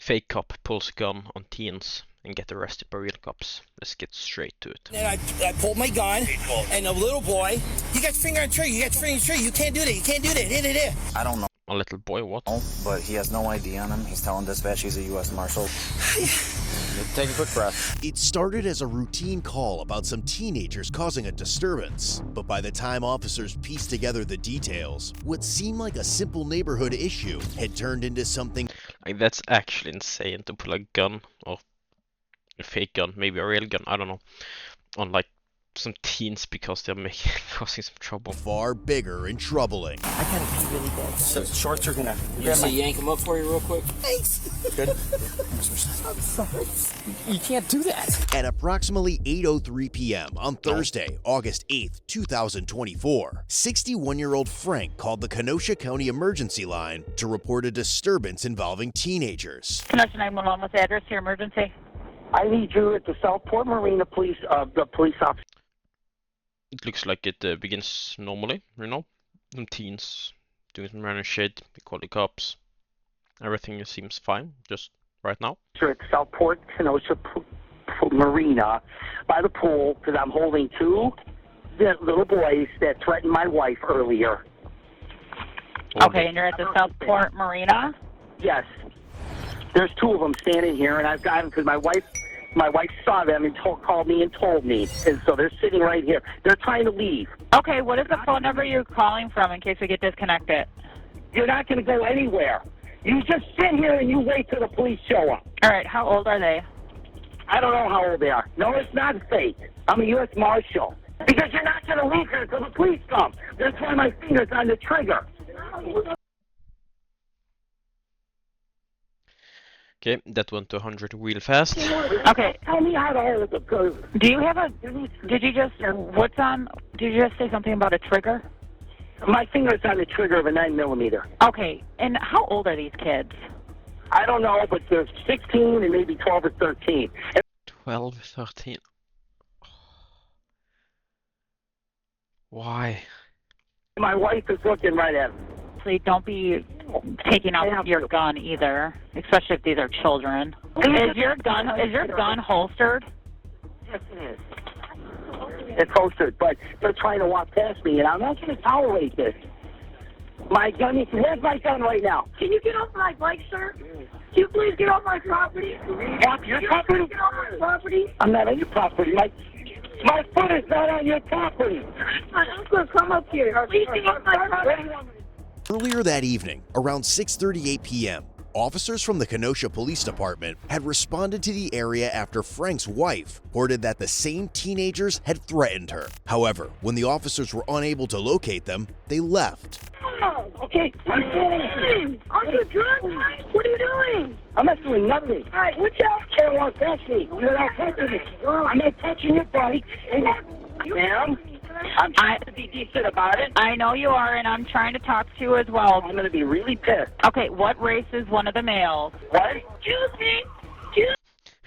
Fake cop pulls a gun on teens and get arrested by real cops. Let's get straight to it. And I pulled my gun, and the little boy, you got your finger on the trigger, you got your finger on the trigger, you can't do that, you can't do that, hit it. I don't know. A little boy, what? But he has no ID on him. He's telling dispatch he's a U.S. Marshal. Take a quick breath. It started as a routine call about some teenagers causing a disturbance, but by the time officers pieced together the details, what seemed like a simple neighborhood issue had turned into something. Like, that's actually insane to pull a gun, or a fake gun, maybe a real gun, I don't know, on like some teens because they're causing some trouble. Far bigger and troubling. I gotta pee really bad. So shorts are gonna. You see, yank him up for you real quick? Thanks. Good. I'm sorry. You can't do that. At approximately 8:03 p.m. on Thursday, August 8th, 2024, 61-year-old Frank called the Kenosha County Emergency Line to report a disturbance involving teenagers. Kenosha 911, what's the address to your emergency? I need you at the Southport Marina Police, the police officer. It looks like it begins normally, you know? Some teens doing some random shit, we call the cops. Everything seems fine, just right now. At Southport Kenosha Marina by the pool, because I'm holding two little boys that threatened my wife earlier. Okay, and you're at the Southport Marina? Yes. There's two of them standing here, and I've got them because my wife saw them and called me and told me. And so they're sitting right here. They're trying to leave. Okay, what is the phone number you're calling from in case we get disconnected? You're not going to go anywhere. You just sit here and you wait till the police show up. All right, how old are they? I don't know how old they are. No, it's not fake. I'm a U.S. Marshal. Because you're not going to leave here until the police come. That's why my finger's on the trigger. Okay, that went to 100 real fast. Okay. Tell me how to hold it goes. Do you have a, did you just say something about a trigger? My finger's on the trigger of a 9mm. Okay, and how old are these kids? I don't know, but they're 16 and maybe 12 or 13. 12, 13. Why? My wife is looking right at me. Please don't be taking out your gun either, especially if these are children. Is your gun holstered? Yes, it is. It's holstered, but they're trying to walk past me, and I'm not going to tolerate this. My gun, where's my gun right now? Can you get off my bike, sir? Can you please get off my property? Off your property? Get off my property? I'm not on your property. My foot is not on your property. I'm going to come up here. Please get off my property. Earlier that evening, around 6:38 p.m., officers from the Kenosha Police Department had responded to the area after Frank's wife reported that the same teenagers had threatened her. However, when the officers were unable to locate them, they left. Oh, okay. Are you drunk? What are you doing? I'm not doing nothing. All right, what's up? Can't walk past me. You're not touching me. I'm not touching your bike. Ma'am, I'm trying to be decent about it. I know you are, and I'm trying to talk to you as well. I'm going to be really pissed. Okay, what race is one of the males? What? Excuse me.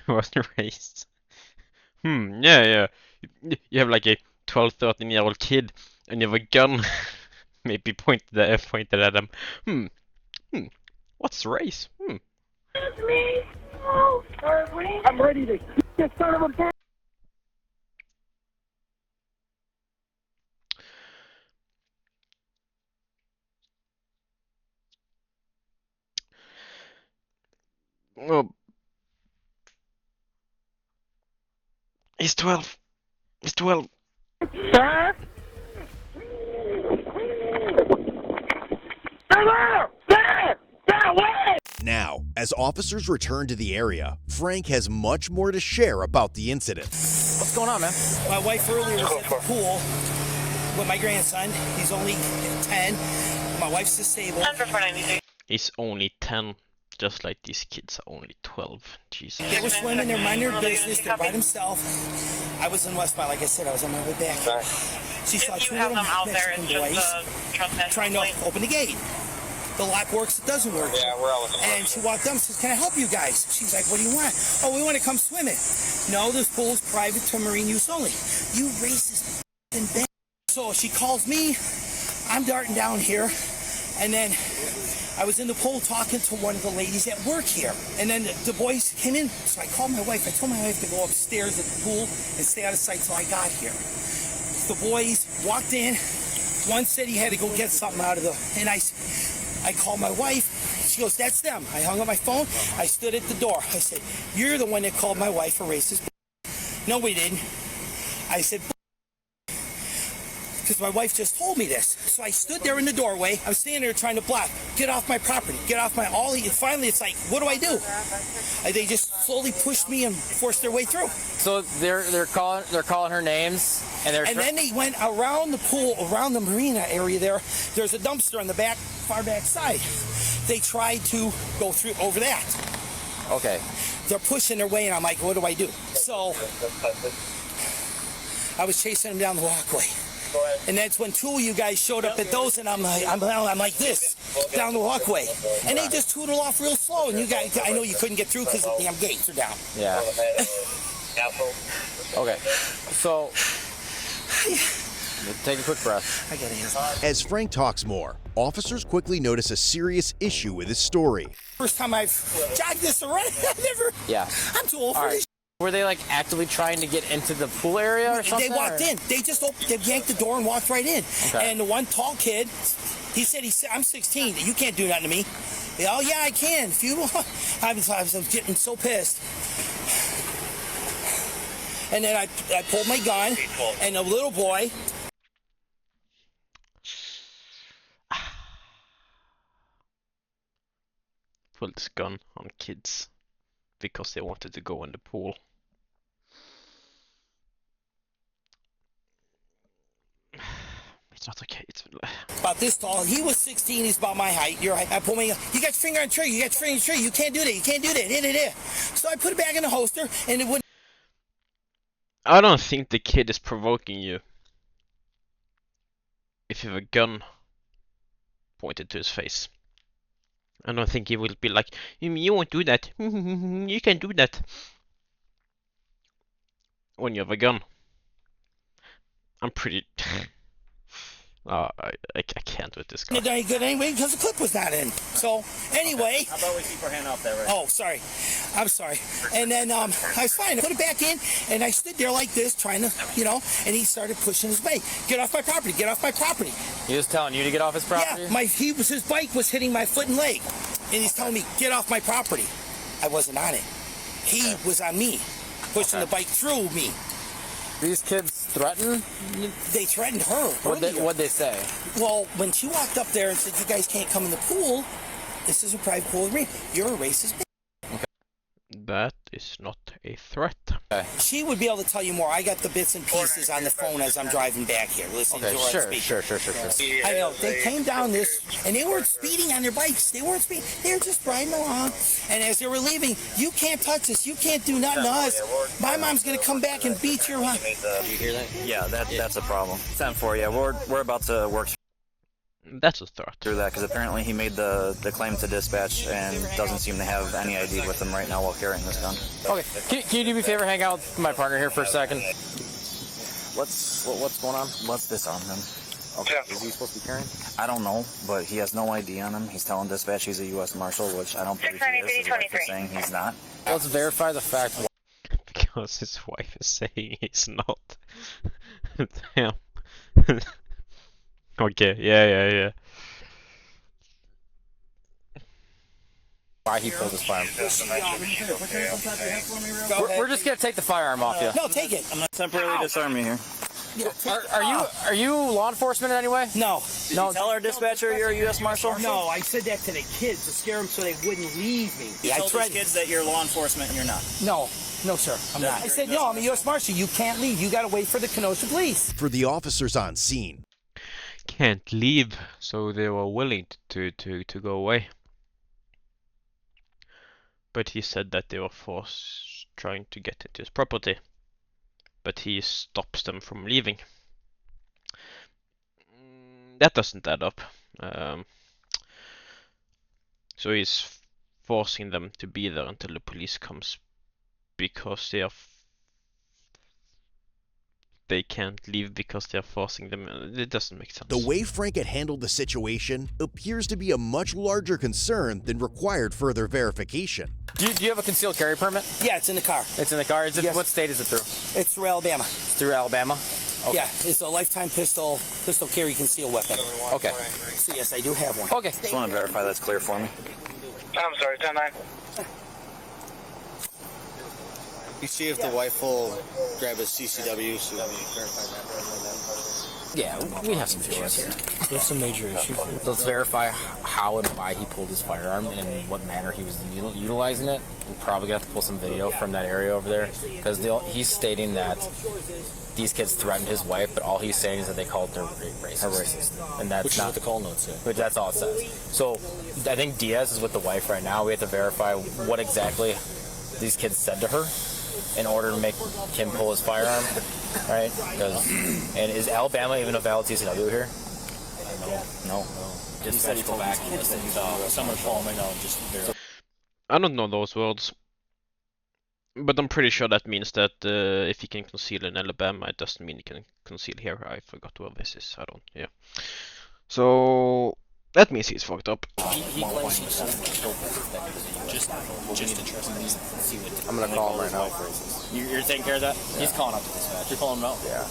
What's the race? Yeah. You have like a 12, 13-year-old kid, and you have a gun. Maybe pointed at them. What's the race? Excuse me. Oh, sorry. I'm ready to get son of a bitch. Oh. He's 12. He's 12. Sir? Now, as officers return to the area, Frank has much more to share about the incident. What's going on, man? My wife earlier was at the pool with my grandson. He's only 10. My wife's disabled. He's only 10. Just like these kids are only 12. Jesus. They were swimming, they're minding their business, they're by themselves. I was in West Mile, like I said, I was on my way back. She saw two little Mexican boys trying to open the gate. The lock works, it doesn't work. Yeah, we're all And she walked up and says, "Can I help you guys?" She's like, "What do you want?" "Oh, we want to come swimming." "No, this pool's private to marine use only." "You racist and bang." So she calls me, I'm darting down here, and then I was in the pool talking to one of the ladies at work here. And then the boys came in, so I called my wife. I told my wife to go upstairs at the pool and stay out of sight till I got here. The boys walked in. One said he had to go get something out of the... And I called my wife. She goes, that's them. I hung up my phone. I stood at the door. I said, you're the one that called my wife a racist. No, we didn't. I said... Because my wife just told me this. So I stood there in the doorway. I'm standing there trying to block. Get off my property. Get off my... Finally, it's like, what do I do? They just slowly pushed me and forced their way through. So they're calling her names, and then they went around the pool, around the marina area there. There's a dumpster on the back, far back side. They tried to go through over that. Okay. They're pushing their way, and I'm like, what do I do? So I was chasing them down the walkway. And that's when two of you guys showed up at those, and I'm like this, down the walkway. And they just tootled off real slow, and you guys, I know you couldn't get through because the damn gates are down. Yeah. Okay. So, take a quick breath. I gotta answer. As Frank talks more, officers quickly notice a serious issue with his story. First time I've jogged this around, Yeah. I'm too old for this. Were they like actively trying to get into the pool area or something? They walked in. They just they yanked the door and walked right in. Okay. And the one tall kid, he said, I'm 16. You can't do nothing to me. Oh, yeah, I can. If you want. I was getting so pissed. And then I pulled my gun, and the little boy... Pulled his gun on kids because they wanted to go in the pool. It's not okay. It's about this tall. He was 16. He's about my height. Your height. I pulled my gun. You got your finger on the trigger. You got your finger on the trigger. You can't do that. You can't do that. So I put it back in the holster, and it wouldn't... I don't think the kid is provoking you if you have a gun pointed to his face. I don't think he will be like, you won't do that. You can do that. When you have a gun. I'm pretty... I can't with this guy. It ain't good anyway because the clip was not in. So anyway. How about we keep our hand off that right? Oh, sorry. I'm sorry. And then I was fine. I put it back in, and I stood there like this, trying to, and he started pushing his bike. Get off my property. Get off my property. He was telling you to get off his property? Yeah, his bike was hitting my foot and leg, and he's telling me, get off my property. I wasn't on it. He was on me, pushing the bike through me. These kids threaten? They threatened her. What'd they say? Well, when she walked up there and said, you guys can't come in the pool, this is a private pool with me. You're a racist bitch. Okay. That is not a threat. Okay. She would be able to tell you more. I got the bits and pieces on the phone as I'm driving back here, listening to her speak. Sure. I know. They came down this, and they weren't speeding on their bikes. They weren't speeding. They were just riding along. And as they were leaving, you can't touch us. You can't do nothing to us. My mom's going to come back and beat your... Did you hear that? Yeah, that's a problem. 10-4, yeah. We're about to work That's a threat. through that because apparently he made the claim to dispatch and doesn't seem to have any ID with him right now while carrying this gun. Okay, can you do me a favor, hang out with my partner here for a second? What's going on? Let's disarm him. Okay. Is he supposed to be carrying? I don't know, but he has no ID on him. He's telling dispatch he's a U.S. Marshal, which I don't believe he is. His wife is saying he's not. Let's verify the fact. Because his wife is saying he's not. Damn. Okay, yeah. Why he pulled his firearm. We're just gonna take the firearm off you. No, take it. I'm gonna temporarily disarm you here. Are you law enforcement in any way? No. Did you tell our dispatcher you're a U.S. Marshal? No, I said that to the kids to scare them so they wouldn't leave me. You told these kids that you're law enforcement and you're not. No, sir, I'm not. I said, no, I'm a U.S. Marshal. You can't leave. You got to wait for the Kenosha police. For the officers on scene, Can't leave, so they were willing to go away. But he said that they were trying to get into his property. But he stops them from leaving. That doesn't add up. So he's forcing them to be there until the police comes, because they are they can't leave because they're forcing them. It doesn't make sense. The way Frank had handled the situation appears to be a much larger concern than required further verification. Do you have a concealed carry permit? Yeah, it's in the car. It's in the car. Yes. What state is it through? It's through Alabama. It's through Alabama. Okay. Yeah, it's a lifetime pistol carry concealed weapon. Okay. So yes, I do have one. Okay. Just want to verify that's clear for me. I'm sorry, 10-9. You see if the wife will grab his CCW so that we verify that. Yeah, we have some issues here. There's some major issues. Let's verify how and why he pulled his firearm and in what manner he was utilizing it. We're probably going to have to pull some video from that area over there because he's stating that these kids threatened his wife, but all he's saying is that they called her racist. And that's not what the call note said. But that's all it says. So I think Diaz is with the wife right now. We have to verify what exactly these kids said to her in order to make him pull his firearm, right? And is Alabama even a valid CCW here? No. Dispatch, go back and listen to someone call him right now and just verify. I don't know those words, but I'm pretty sure that means that if he can conceal in Alabama, it doesn't mean he can conceal here. I forgot where this is. I don't. Yeah. So that means he's fucked up. He claims he killed her. Just interested to see what. I'm gonna call him right now. You're taking care of that? Yeah. He's calling up the dispatch. You're calling him out? Yeah.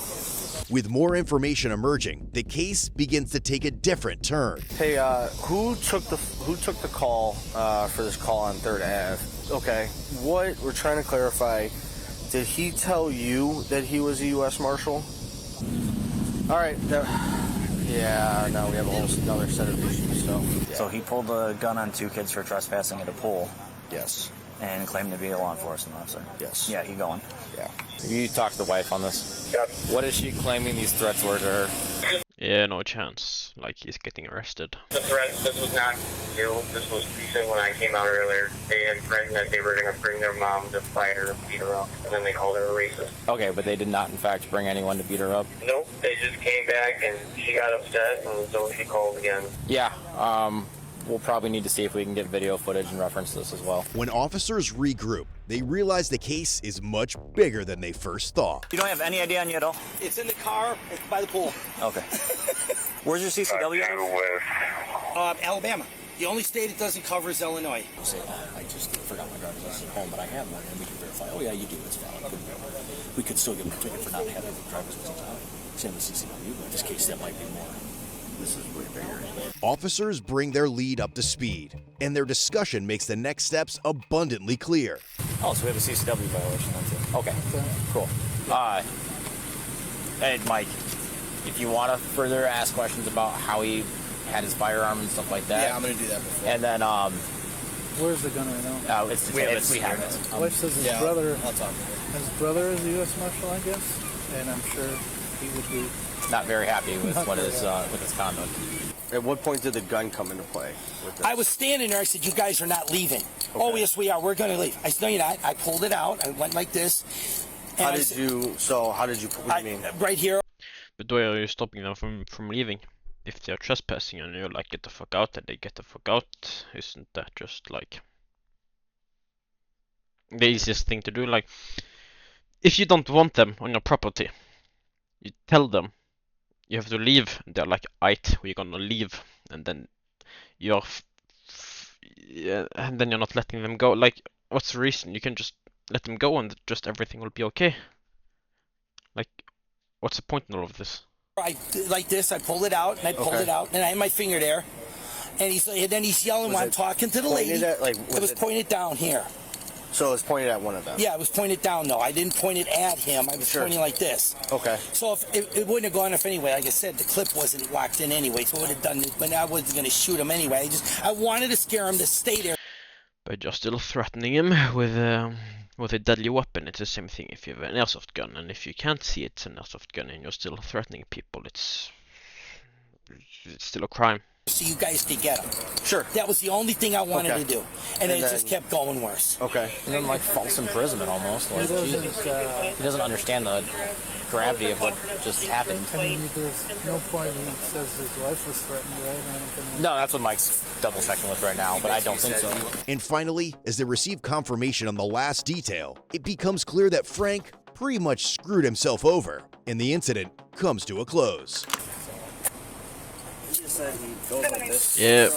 With more information emerging, the case begins to take a different turn. Hey, who took the call for this call on 3rd Ave? Okay, what we're trying to clarify, did he tell you that he was a U.S. Marshal? All right, yeah, now we have a whole another set of issues, so. Yeah. So he pulled a gun on 2 kids for trespassing at a pool Yes. and claimed to be a law enforcement officer. Yes. Yeah, he going. Yeah. You talked to the wife on this? Yep. What is she claiming these threats were to her? Yeah, no chance. Like he's getting arrested. The threat, this was not you. This was recent when I came out earlier. They had threatened that they were going to bring their mom to fight her, beat her up, and then they called her a racist. Okay, but they did not, in fact, bring anyone to beat her up? Nope, they just came back and she got upset, and so she called again. Yeah, we'll probably need to see if we can get video footage and reference this as well. When officers regroup, they realize the case is much bigger than they first thought. You don't have any idea on you at all? It's in the car. It's by the pool. Okay. Where's your CCW? Alabama. The only state it doesn't cover is Illinois. Say, I just forgot my driver's license at home, but I have one, and we can verify. Oh yeah, you do. It's valid. We could still give them a ticket for not having a driver's license on. Same with CCW, but in this case, that might be more. This is way bigger. Officers bring their lead up to speed, and their discussion makes the next steps abundantly clear. Oh, so we have a CCW violation on too. Okay, cool. Hey, Mike, if you want to further ask questions about how he had his firearm and stuff like that. Yeah, I'm gonna do that before. And then, where's the gun right now? we have it. My wife says his Yeah, brother. I'll talk to him. His brother is a U.S. Marshal, I guess, and I'm sure he would be. Not very happy with with his conduct. At what point did the gun come into play? With this? I was standing there. I said, "You guys are not leaving." Oh, yes, we are. We're going to leave. I said, "No, you're not." I pulled it out. I went like this. And How did you? What do you mean? Right here. But why are you stopping them from leaving? If they're trespassing and you're like, get the fuck out, and they get the fuck out, isn't that just like the easiest thing to do? Like, if you don't want them on your property, you tell them you have to leave, and they're like, "Aight, we're gonna leave," and then you're and then you're not letting them go. Like, what's the reason? You can just let them go and just everything will be okay. Like, what's the point in all of this? I like this. I pulled it out, and I pulled it out, and I had my finger there. And then he's yelling while I'm talking to the lady. It was pointed down here. So it was pointed at one of them. Yeah, it was pointed down though. I didn't point it at him. I was pointing like this. Okay. So if it wouldn't have gone off anyway. Like I said, the clip wasn't locked in anyway, so it would have done it. But I wasn't going to shoot him anyway. I wanted to scare him to stay there. But you're still threatening him with a deadly weapon. It's the same thing if you have an airsoft gun, and if you can't see it's an airsoft gun and you're still threatening people, it's still a crime. So you guys could get him. Sure. That was the only thing I wanted to do, and it just kept going worse. Okay. And then like false imprisonment almost. Like, he doesn't understand the gravity of what just happened. I mean, there's no point he says his wife was threatened, right? No, that's what Mike's double checking with right now, but I don't think so. And finally, as they receive confirmation on the last detail, it becomes clear that Frank pretty much screwed himself over, and the incident comes to a close. He just said he goes like this. Yeah.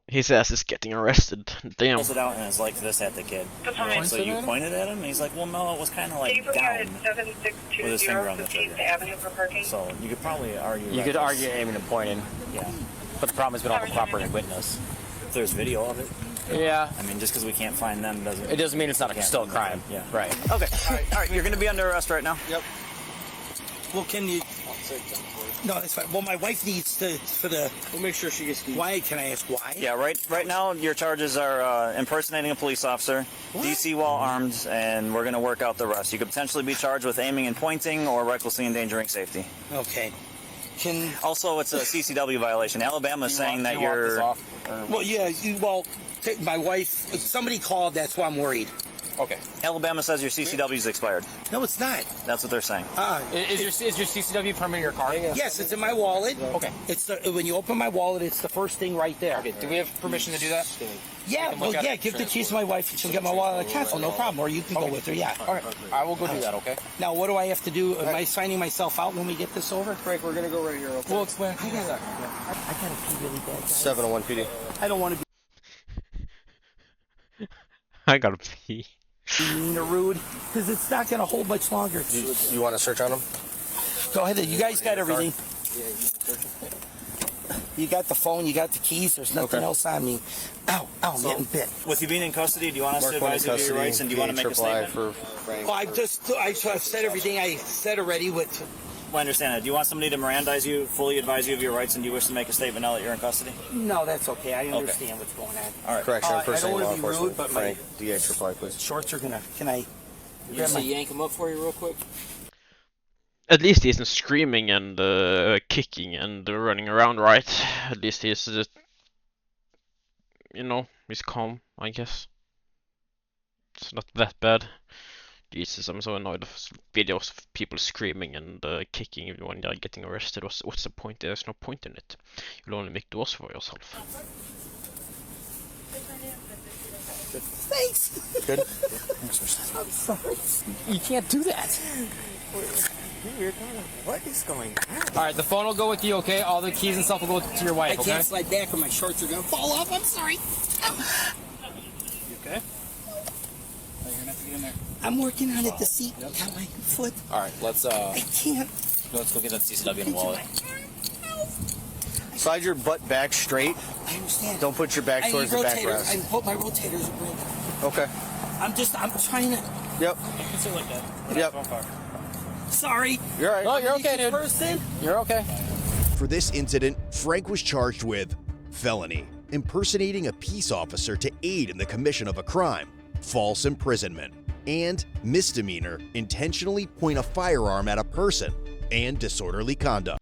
His ass is getting arrested. Damn. Pulls it out and is like this at the kid. So you pointed at him, and he's like, well, no, it was kind of like down with his finger on the trigger. So you could probably argue. You could argue aiming and pointing. Yeah. But the problem is we don't have a cooperating witness. If there's video of it. Yeah. I mean, just because we can't find them doesn't. It doesn't mean it's not still a crime. Yeah. Right. Okay. All right. You're going to be under arrest right now. Yep. Well, can you? No, that's fine. Well, my wife needs to for the. We'll make sure she gets. Why? Can I ask why? Yeah. Right now, your charges are impersonating a police officer, DC while armed, and we're going to work out the rest. You could potentially be charged with aiming and pointing or recklessly endangering safety. Okay. Also, it's a CCW violation. Alabama is saying that you're. Well, yeah. My wife. Somebody called. That's why I'm worried. Okay. Alabama says your CCW is expired. No, it's not. That's what they're saying. Is your CCW permit in your car? Yes, it's in my wallet. Okay. It's when you open my wallet, it's the first thing right there. Okay. Do we have permission to do that? Yeah. Well, yeah. Give the keys to my wife, and she'll get my wallet. Oh, no problem. Or you can go with her. Yeah. All right. I will go do that. Okay. Now, what do I have to do? Am I signing myself out when we get this over? Frank, we're gonna go right here. Okay? We'll explain. I gotta pee really bad. Guys. 701 PD. I don't want to I gotta pee. be mean or rude because it's not gonna hold much longer. You want to search on them? Go ahead. You guys got everything. You got the phone. You got the keys. There's nothing else on me. Ow! I'm getting bit. With you being in custody, do you want us to advise you of your rights, and do you want to make a statement? Well, I've said everything I said already. With. Well, I understand that. Do you want somebody to Mirandize you, fully advise you of your rights, and do you wish to make a statement now that you're in custody? No, that's okay. I understand what's going on. All right. Correction, I don't impersonating law want to be rude, enforcement. but Frank, DH, reply, please. Shorts are gonna. Can I? You say yank him up for you real quick? At least he isn't screaming and kicking and running around, right? At least he's, he's calm, I guess. It's not that bad. Jesus, I'm so annoyed of videos of people screaming and kicking when they're getting arrested. What's the point? There's no point in it. You'll only make doors for yourself. Thanks. Good. I'm sorry. You can't do that. What is going on? All right, the phone will go with you, okay? All the keys and stuff will go to your wife, I okay? can't slide back or my shorts are gonna fall off. I'm sorry. You okay? I'm working on it. The seat got my foot. All right, let's I can't. go get that CCW in the wallet. Slide your butt back straight. I understand. Don't put your back I towards need the rotators. backrest. I hope my rotators are broken. Okay. I'm trying to. Yep. Yep. Sorry. You're all right. Oh, you're okay, dude. Person. You're okay. For this incident, Frank was charged with felony, impersonating a peace officer to aid in the commission of a crime, false imprisonment, and misdemeanor, intentionally point a firearm at a person, and disorderly conduct.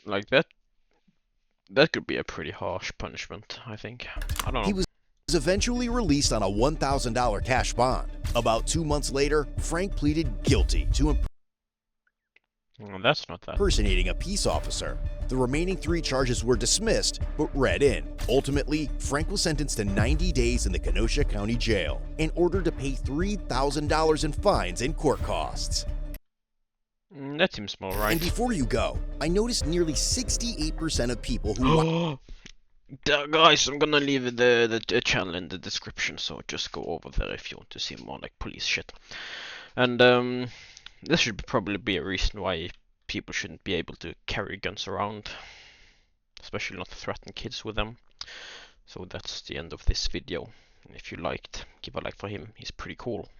Like that could be a pretty harsh punishment, I think. I don't know. He was eventually released on a $1,000 cash bond. About 2 months later, Frank pleaded guilty to That's not that. impersonating a peace officer. The remaining 3 charges were dismissed, but read in. Ultimately, Frank was sentenced to 90 days in the Kenosha County Jail and ordered to pay $3,000 in fines and court costs. That seems more right. And before you go, I noticed nearly 68% of people who Guys, I'm gonna leave the channel in the description, so just go over there if you want to see more like police shit. And this should probably be a reason why people shouldn't be able to carry guns around, especially not threaten kids with them. So that's the end of this video. If you liked, give a like for him, he's pretty cool.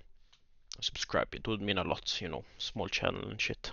Subscribe, it would mean a lot, small channel and shit.